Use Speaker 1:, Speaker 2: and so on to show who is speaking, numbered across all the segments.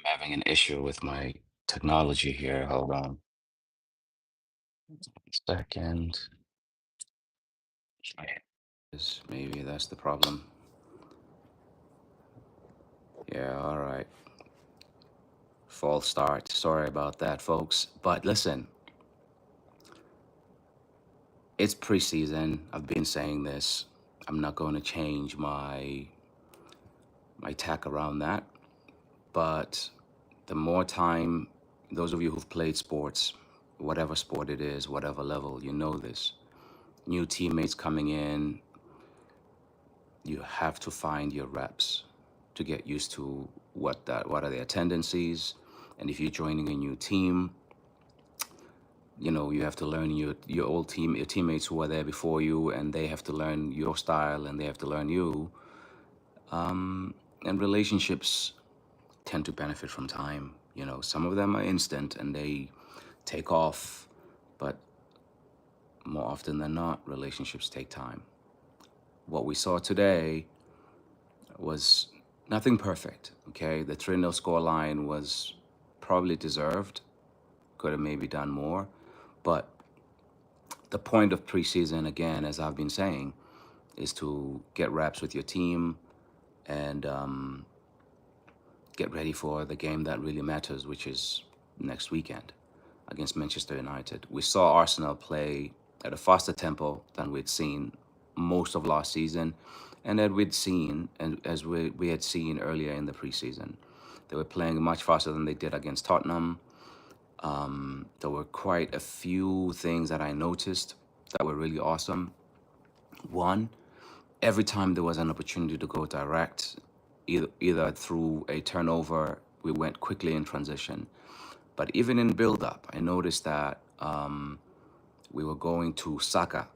Speaker 1: Having an issue with my technology here. Hold on a second. Maybe that's the problem. Yeah, all right. False start. Sorry about that, folks. But listen, it's preseason. I've been saying this. I'm not going to change my tack around that. But the more time, those of you who've played sports, whatever sport it is, whatever level, you know this. New teammates coming in, you have to find your reps to get used to what are their tendencies. And if you're joining a new team, you have to learn your old team, your teammates who are there before you, and they have to learn your style and they have to learn you. And relationships tend to benefit from time. Some of them are instant and they take off, but more often than not, relationships take time. What we saw today was nothing perfect, okay? The 3-0 scoreline was probably deserved, could have maybe done more. But the point of preseason, again, as I've been saying, is to get reps with your team and get ready for the game that really matters, which is next weekend against Manchester United. We saw Arsenal play at a faster tempo than we'd seen most of last season, and that we'd seen, and as we had seen earlier in the preseason. They were playing much faster than they did against Tottenham. There were quite a few things that I noticed that were really awesome. One, every time there was an opportunity to go direct, either through a turnover, we went quickly in transition. But even in build-up, I noticed that we were going to Saka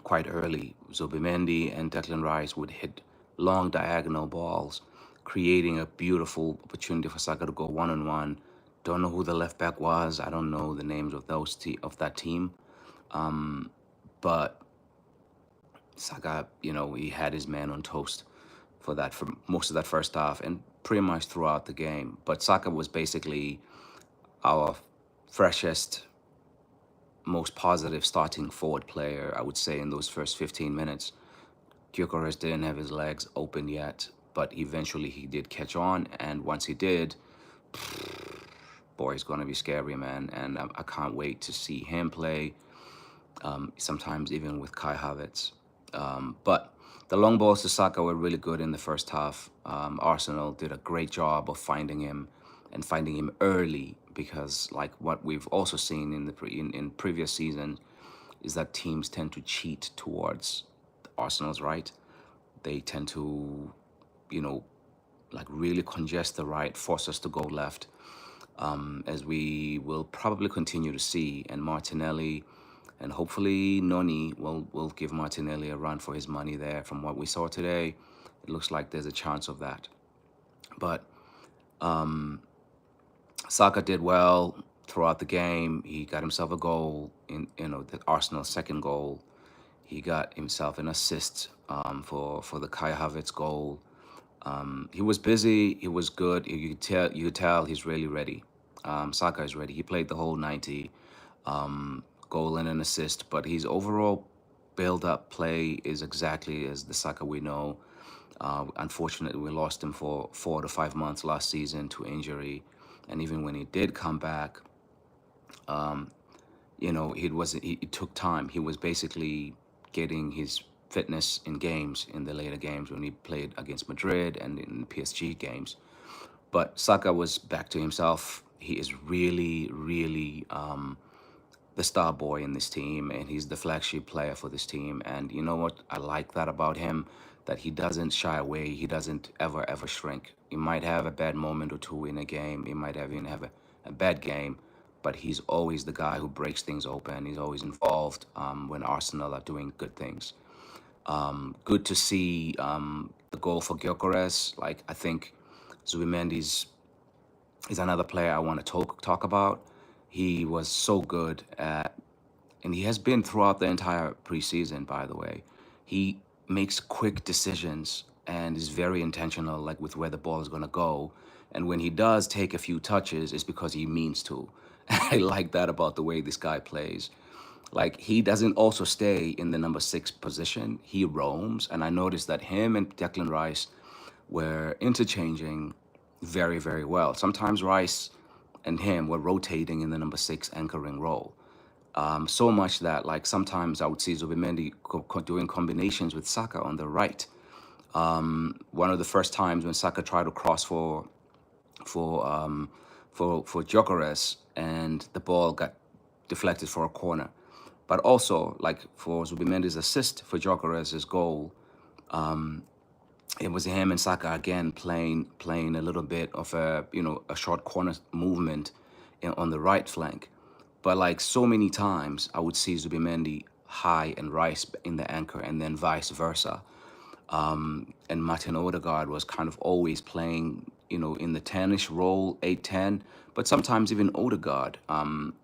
Speaker 1: quite early. Zubimendi and Declan Rice would hit long diagonal balls, creating a beautiful opportunity for Saka to go one-on-one. Don't know who the left back was. I don't know the names of of that team. But Saka, he had his man on toast for most of that first half and pretty much throughout the game. But Saka was basically our freshest, most positive starting forward player, I would say, in those first 15 minutes. Gyökeres didn't have his legs open yet, but eventually he did catch on. And once he did, boy, it's going to be scary, man. And I can't wait to see him play, sometimes even with Kai Havertz. But the long balls to Saka were really good in the first half. Arsenal did a great job of finding him and finding him early, because like what we've also seen in previous seasons is that teams tend to cheat towards Arsenal's right. They tend to, like really congest the right, force us to go left, as we will probably continue to see. And Martinelli and hopefully Noni will give Martinelli a run for his money there. From what we saw today, it looks like there's a chance of that. But Saka did well throughout the game. He got himself a goal in the Arsenal's second goal. He got himself an assist for the Kai Havertz goal. He was busy. He was good. You could tell he's really ready. Saka is ready. He played the whole 90, goal and an assist. But his overall build-up play is exactly as the Saka we know. Unfortunately, we lost him for 4 to 5 months last season to injury, and even when he did come back, it took time. He was basically getting his fitness in games, in the later games when he played against Madrid and in PSG games. But Saka was back to himself. He is really, really the star boy in this team, and he's the flagship player for this team. And you know what? I like that about him, that he doesn't shy away. He doesn't ever shrink. He might have a bad moment or two in a game. He might even have a bad game, but he's always the guy who breaks things open. He's always involved when Arsenal are doing good things. Good to see the goal for Gyökeres. Like, I think Zubimendi is another player I want to talk about. He was so good and he has been throughout the entire preseason, by the way. He makes quick decisions and is very intentional, like with where the ball is going to go. And when he does take a few touches, it's because he means to. I like that about the way this guy plays. Like, he doesn't also stay in the number 6 position. He roams. And I noticed that him and Declan Rice were interchanging very, very well. Sometimes Rice and him were rotating in the number 6 anchoring role. So much that, like, sometimes I would see Zubimendi doing combinations with Saka on the right. One of the first times when Saka tried to cross for Gyökeres, and the ball got deflected for a corner. But also, like, for Zubimendi's assist for Gyökeres' goal, it was him and Saka again playing a little bit of a short corner movement on the right flank. But like so many times, I would see Zubimendi high and Rice in the anchor, and then vice versa. And Martin Odegaard was kind of always playing, in the 10-ish role, 8-10. But sometimes even Odegaard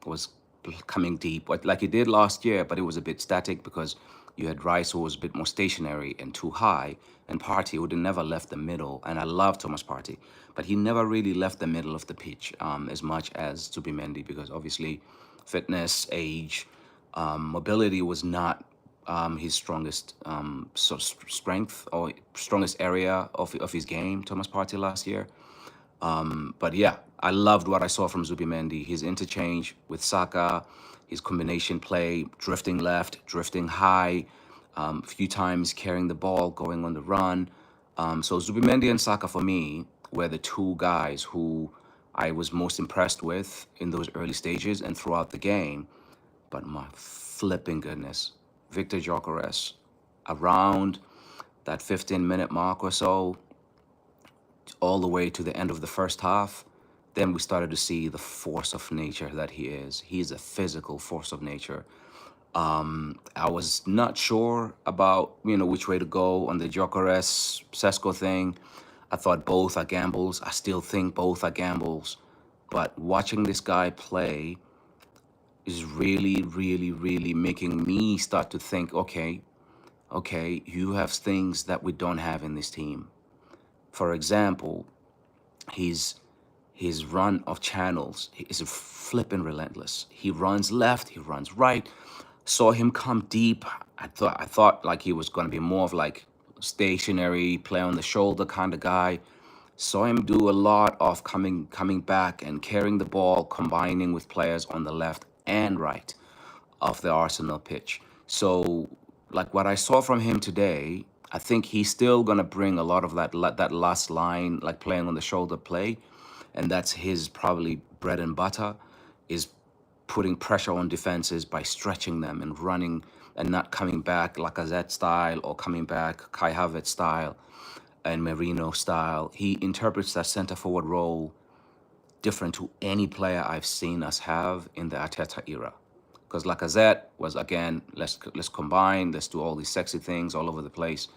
Speaker 1: was coming deep, like he did last year, but it was a bit static because you had Rice, who was a bit more stationary and too high, and Partey, who never left the middle. And I love Thomas Partey, but he never really left the middle of the pitch as much as Zubimendi, because obviously fitness, age, mobility was not his strongest strength or strongest area of his game, Thomas Partey, last year. But yeah, I loved what I saw from Zubimendi. His interchange with Saka, his combination play, drifting left, drifting high, a few times carrying the ball, going on the run. So Zubimendi and Saka, for me, were the two guys who I was most impressed with in those early stages and throughout the game. But my flipping goodness, Victor Gyökeres, around that 15-minute mark or so, all the way to the end of the first half, then we started to see the force of nature that he is. He is a physical force of nature. I was not sure about, which way to go on the Gyökeres Sesko thing. I thought both are gambles. I still think both are gambles. But watching this guy play is really, really, really making me start to think, okay, you have things that we don't have in this team. For example, his run of channels is flipping relentless. He runs left, he runs right. Saw him come deep. I thought like he was going to be more of like stationary, play on the shoulder kind of guy. Saw him do a lot of coming back and carrying the ball, combining with players on the left and right of the Arsenal pitch. So, like, what I saw from him today, I think he's still gonna bring a lot of that last line, like playing on the shoulder play, and that's his probably bread and butter, is putting pressure on defenses by stretching them and running and not coming back Lacazette style or coming back Kai Havertz style and Merino style. He interprets that center forward role different to any player I've seen us have in the Arteta era. Because Lacazette was, again, let's combine, let's do all these sexy things all over the place.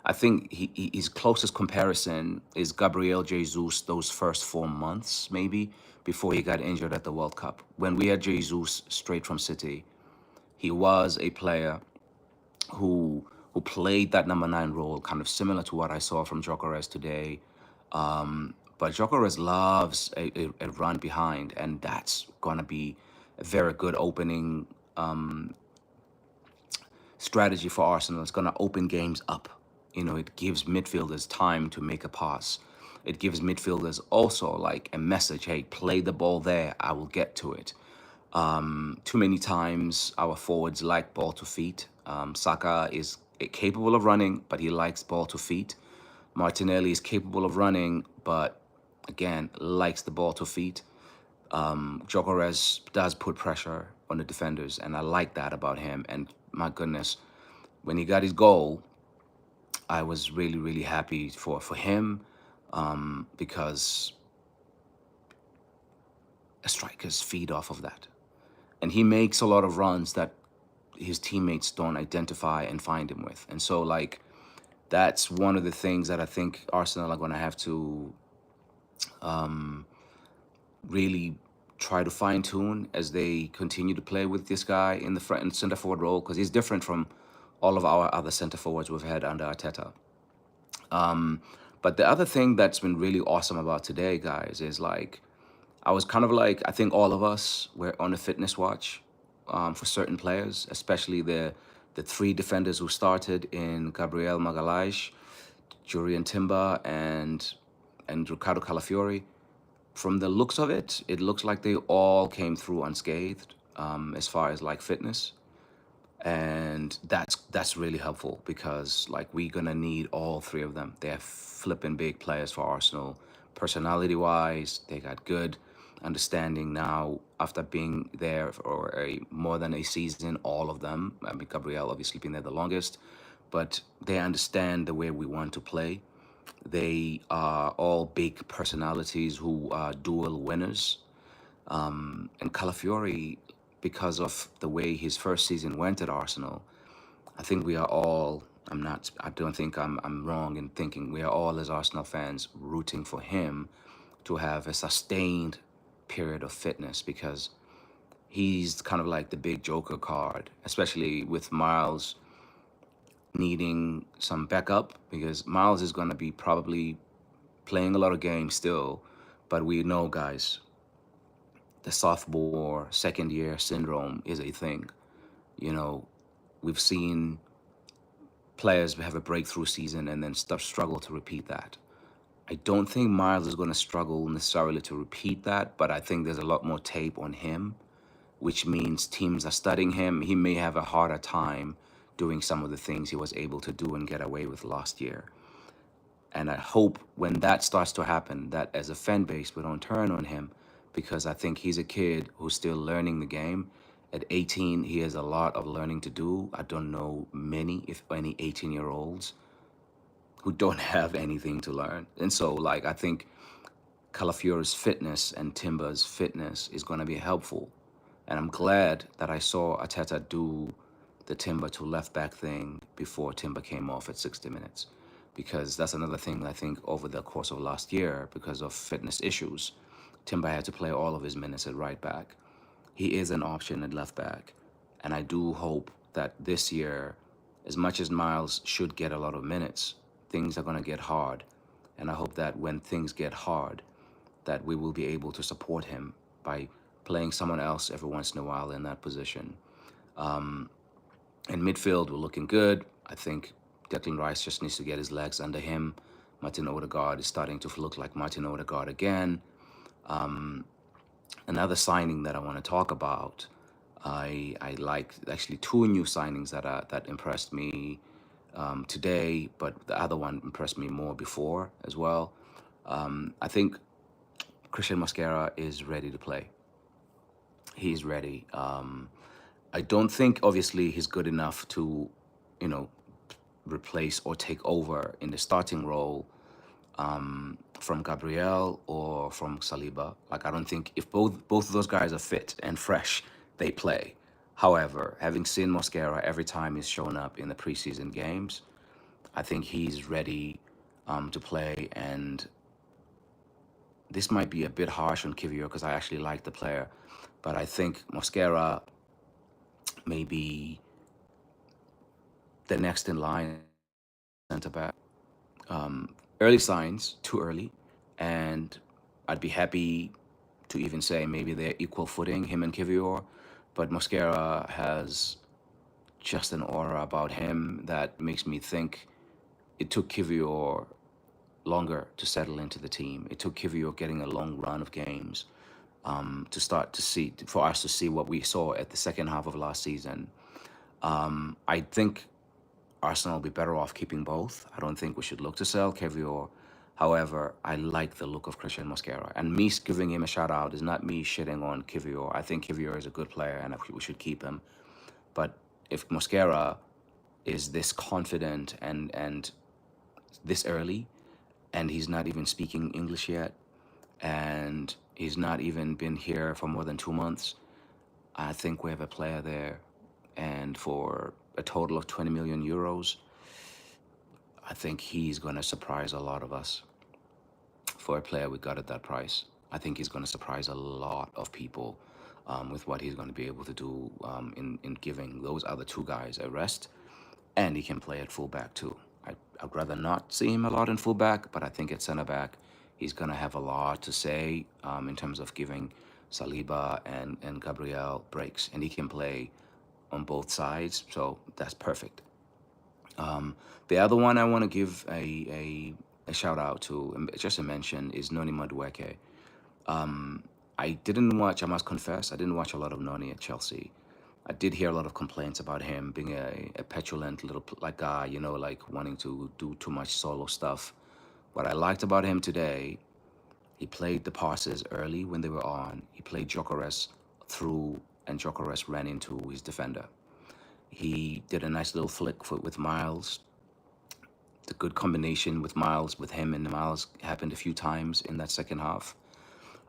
Speaker 1: I think his closest comparison is Gabriel Jesus those first 4 months, maybe, before he got injured at the World Cup. When we had Jesus straight from City, he was a player who played that number 9 role, kind of similar to what I saw from Gyökeres today. But Gyökeres loves a run behind, and that's going to be a very good opening strategy for Arsenal. It's going to open games up. It gives midfielders time to make a pass. It gives midfielders also like a message, hey, play the ball there, I will get to it. Too many times our forwards like ball to feet. Saka is capable of running, but he likes ball to feet. Martinelli is capable of running, but again, likes the ball to feet. Gyökeres does put pressure on the defenders, and I like that about him. And my goodness, when he got his goal, I was really, really happy for him, because strikers feed off of that. And he makes a lot of runs that his teammates don't identify and find him with. And so, like, that's one of the things that I think Arsenal are going to have to really try to fine-tune as they continue to play with this guy in the front and center forward role, because he's different from all of our other center forwards we've had under Arteta. But the other thing that's been really awesome about today, guys, is like I was kind of like, I think all of us were on a fitness watch for certain players, especially the three defenders who started in Gabriel Magalhaes, Julian Timber, and Ricardo Calafiori. From the looks of it, it looks like they all came through unscathed as far as like fitness, and that's really helpful because like we're gonna need all three of them. They're flipping big players for Arsenal, personality wise. They got good understanding now after being there for more than a season. All of them. I mean, Gabriel obviously been there the longest, but they understand the way we want to play. They are all big personalities who are dual winners. And Calafiori, because of the way his first season went at Arsenal, I think we are all, I don't think I'm wrong in thinking we are all as Arsenal fans rooting for him to have a sustained period of fitness because he's kind of like the big joker card, especially with Miles needing some backup because Miles is going to be probably playing a lot of games still, but we know, guys, the sophomore second year syndrome is a thing. You know, we've seen players have a breakthrough season and then struggle to repeat that. I don't think Miles is going to struggle necessarily to repeat that, but I think there's a lot more tape on him, which means teams are studying him. He may have a harder time doing some of the things he was able to do and get away with last year. And I hope when that starts to happen, that as a fan base, we don't turn on him because I think he's a kid who's still learning the game. At 18, he has a lot of learning to do. I don't know many, if any, 18-year-olds who don't have anything to learn. And so, like, I think Calafiori's fitness and Timber's fitness is going to be helpful. And I'm glad that I saw Arteta do the Timber to left back thing before Timber came off at 60 minutes. Because that's another thing I think over the course of last year, because of fitness issues, Timber had to play all of his minutes at right back. He is an option at left back. And I do hope that this year, as much as Miles should get a lot of minutes, things are going to get hard. And I hope that when things get hard, that we will be able to support him by playing someone else every once in a while in that position. In midfield, we're looking good. I think Declan Rice just needs to get his legs under him. Martin Odegaard is starting to look like Martin Odegaard again. Another signing that I want to talk about, I like actually two new signings that impressed me today, but the other one impressed me more before as well. I think Christian Mosquera is ready to play. He's ready. I don't think, obviously, he's good enough to, you know, replace or take over in the starting role from Gabriel or from Saliba. Like, I don't think if both of those guys are fit and fresh, they play. However, having seen Mosquera every time he's shown up in the preseason games, I think he's ready to play. And this might be a bit harsh on Kivior because I actually like the player, but I think Mosquera may be the next in line centre back. Early signs, too early, and I'd be happy to even say maybe they're equal footing, him and Kivior, but Mosquera has just an aura about him that makes me think it took Kivior longer to settle into the team. It took Kivior getting a long run of games to start to see, for us to see what we saw at the second half of last season. I think Arsenal will be better off keeping both. I don't think we should look to sell Kivior. However, I like the look of Christian Mosquera. And me giving him a shout out is not me shitting on Kivior. I think Kivior is a good player and we should keep him. But if Mosquera is this confident and this early, and he's not even speaking English yet, and he's not even been here for more than 2 months, I think we have a player there. And for a total of 20 million euros, I think he's going to surprise a lot of us. For a player we got at that price, I think he's going to surprise a lot of people with what he's going to be able to do in giving those other two guys a rest. And he can play at fullback too. I'd rather not see him a lot in fullback, but I think at center back, he's going to have a lot to say in terms of giving Saliba and Gabriel breaks, and he can play on both sides, so that's perfect. The other one I want to give a shout out to, just a mention, is Noni Madueke. I didn't watch, I must confess, I didn't watch a lot of Noni at Chelsea. I did hear a lot of complaints about him being a petulant little like guy, you know, like wanting to do too much solo stuff. What I liked about him today, he played the passes early when they were on. He played Gyökeres through, and Gyökeres ran into his defender. He did a nice little flick foot with Miles. The good combination with Miles, with him and Miles, happened a few times in that second half.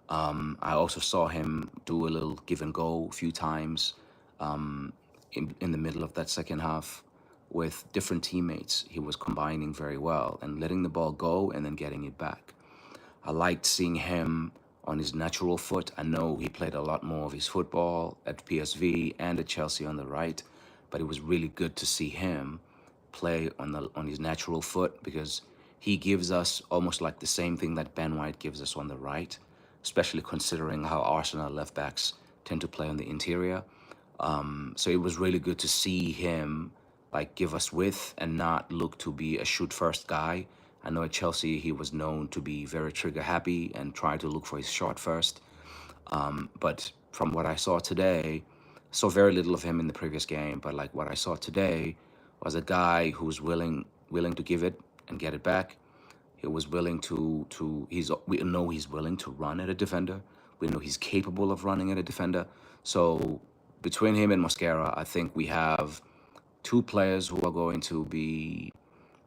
Speaker 1: I also saw him do a little give and go a few times in the middle of that second half with different teammates. He was combining very well and letting the ball go and then getting it back. I liked seeing him on his natural foot. I know he played a lot more of his football at PSV and at Chelsea on the right, but it was really good to see him play on his natural foot, because he gives us almost like the same thing that Ben White gives us on the right, especially considering how Arsenal left backs tend to play on the interior. So it was really good to see him like give us width and not look to be a shoot first guy. I know at Chelsea he was known to be very trigger happy and try to look for his shot first. But from what I saw today, saw very little of him in the previous game, but like what I saw today was a guy who's willing to give it and get it back. He was willing we know he's willing to run at a defender. We know he's capable of running at a defender. So between him and Mosquera, I think we have two players who are going to be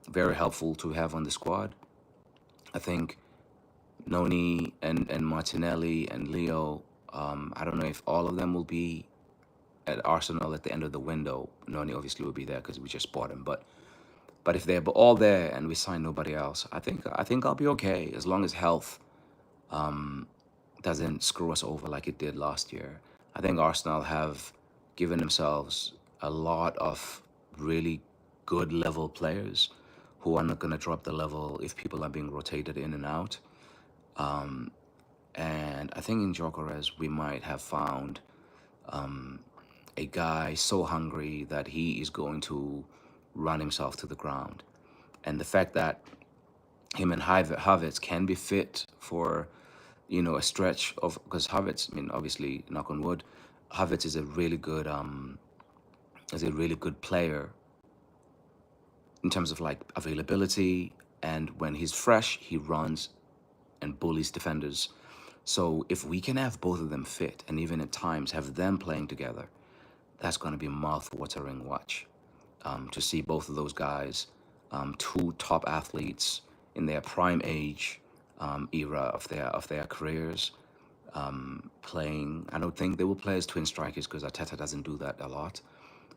Speaker 1: very helpful to have on the squad. I think Noni and Martinelli and Leo, I don't know if all of them will be at Arsenal at the end of the window. Noni obviously will be there because we just bought him, but if they're all there and we sign nobody else, I think I'll be okay as long as health doesn't screw us over like it did last year. I think Arsenal have given themselves a lot of really good level players who are not going to drop the level if people are being rotated in and out. And I think in Gyökeres we might have found a guy so hungry that he is going to run himself to the ground. And the fact that him and Havertz can be fit for, a stretch of, because Havertz, I mean, obviously, knock on wood, Havertz is a really good player in terms of like availability, and when he's fresh, he runs and bullies defenders. So if we can have both of them fit, and even at times have them playing together, that's going to be a mouth-watering watch. To see both of those guys, two top athletes in their prime age era of their careers, playing. I don't think they will play as twin strikers because Arteta doesn't do that a lot.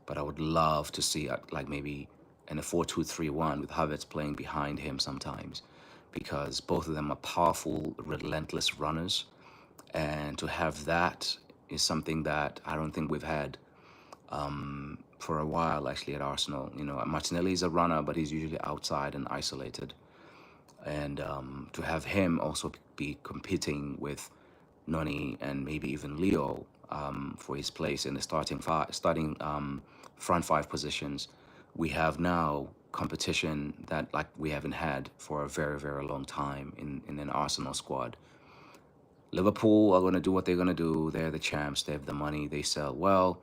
Speaker 1: But I would love to see like maybe in a 4-2-3-1 with Havertz playing behind him sometimes, because both of them are powerful, relentless runners, and to have that is something that I don't think we've had for a while actually at Arsenal. Martinelli is a runner, but he's usually outside and isolated. And to have him also be competing with Noni and maybe even Leo for his place in the starting front five positions, we have now competition that like we haven't had for a very, very long time in an Arsenal squad. Liverpool are going to do what they're going to do. They're the champs. They have the money. They sell well.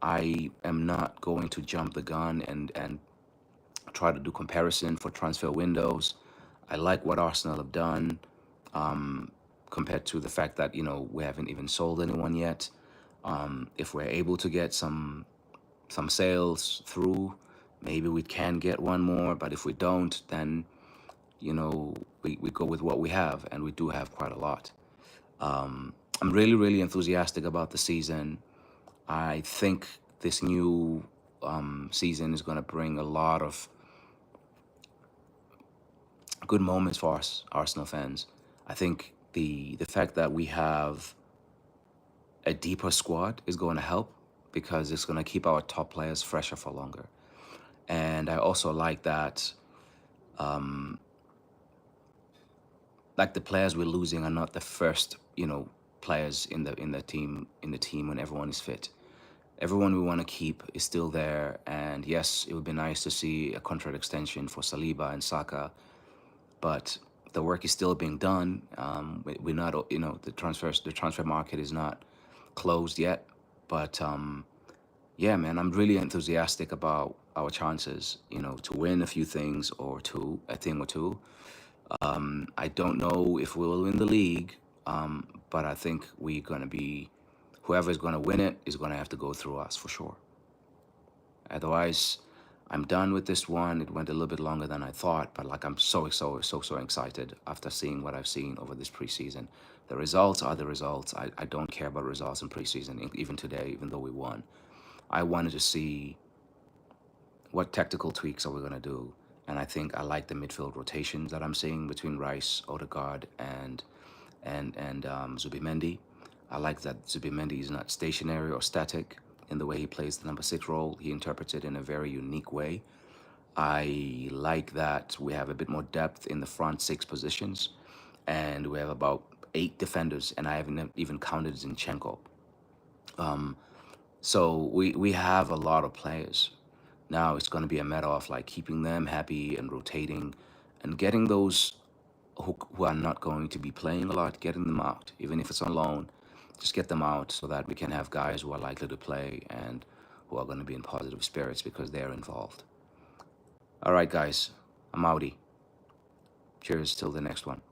Speaker 1: I am not going to jump the gun and try to do comparison for transfer windows. I like what Arsenal have done compared to the fact that, we haven't even sold anyone yet. If we're able to get some sales through, maybe we can get one more. But if we don't, then, we go with what we have, and we do have quite a lot. I'm really, really enthusiastic about the season. I think this new season is going to bring a lot of good moments for us Arsenal fans. I think the fact that we have a deeper squad is going to help, because it's going to keep our top players fresher for longer. And I also like that Like the players we're losing are not the first, players in the team when everyone is fit. Everyone we want to keep is still there, and yes, it would be nice to see a contract extension for Saliba and Saka, but the work is still being done. We're not, the transfer market is not closed yet, but yeah, man, I'm really enthusiastic about our chances, to win a few things or two, a thing or two. I don't know if we'll win the league, but I think we're going to be, whoever's going to win it is going to have to go through us for sure. Otherwise, I'm done with this one. It went a little bit longer than I thought, but like I'm so excited after seeing what I've seen over this preseason. The results are the results. I don't care about results in preseason, even today, even though we won. I wanted to see what tactical tweaks are we going to do. And I think I like the midfield rotations that I'm seeing between Rice, Odegaard, and Zubimendi. I like that Zubimendi is not stationary or static in the way he plays the number 6 role. He interprets it in a very unique way. I like that we have a bit more depth in the front 6 positions, and we have about 8 defenders, and I haven't even counted Zinchenko. So we have a lot of players. Now it's going to be a matter of like keeping them happy and rotating and getting those who are not going to be playing a lot, getting them out, even if it's on loan. Just get them out so that we can have guys who are likely to play and who are going to be in positive spirits because they're involved. All right, guys, I'm outie. Cheers till the next one.